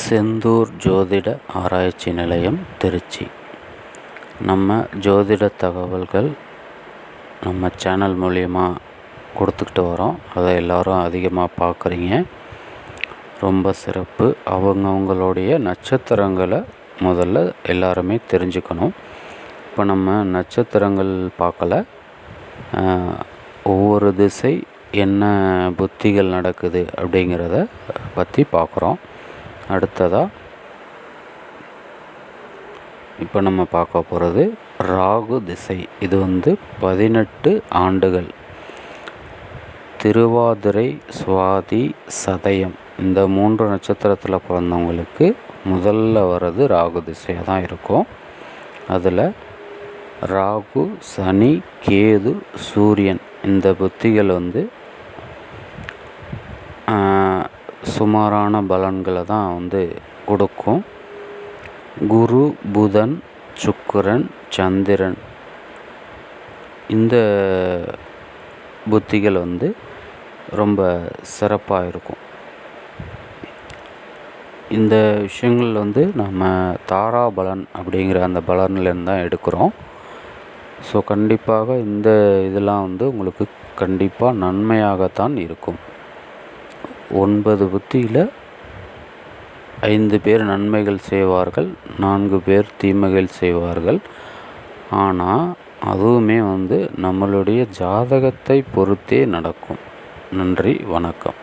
செந்தூர் ஜோதிட ஆராய்ச்சி நிலையம் திருச்சி. நம்ம ஜோதிட தகவல்கள் நம்ம சேனல் மூலிமா கொடுத்துக்கிட்டு வரோம். அதை எல்லோரும் அதிகமாக பார்க்குறீங்க, ரொம்ப சிறப்பு. அவங்கவுங்களுடைய நட்சத்திரங்களை முதல்ல எல்லாருமே தெரிஞ்சுக்கணும். இப்போ நம்ம நட்சத்திரங்கள் பார்க்கல, ஒவ்வொரு திசை என்ன புத்திகள் நடக்குது அப்படிங்கிறத பற்றி பார்க்குறோம். அடுத்ததாக இப்போ நம்ம பார்க்க போகிறது ராகு திசை. இது 18 ஆண்டுகள், திருவாதிரை, சுவாதி, சதயம் இந்த 3 நட்சத்திரத்தில் பிறந்தவங்களுக்கு முதல்ல வர்றது ராகு திசையாக தான் இருக்கும். அதில் ராகு, சனி, கேது, சூரியன் இந்த புத்திகள் சுமாரான பலன்களை தான் கொடுக்கும். குரு, புதன், சுக்கிரன், சந்திரன் இந்த புத்திகள் ரொம்ப சிறப்பாக இருக்கும். இந்த விஷயங்கள் நம்ம தாராபலன் அப்படிங்கிற அந்த பலன்லேருந்து தான் எடுக்கிறோம். ஸோ கண்டிப்பாக இந்த இதெல்லாம் உங்களுக்கு கண்டிப்பாக நன்மையாகத்தான் இருக்கும். 9 புத்தியில் 5 பேர் நன்மைகள் செய்வார்கள், 4 பேர் தீமைகள் செய்வார்கள். ஆனால் அதுவுமே நம்மளுடைய ஜாதகத்தை பொறுத்தே நடக்கும். நன்றி, வணக்கம்.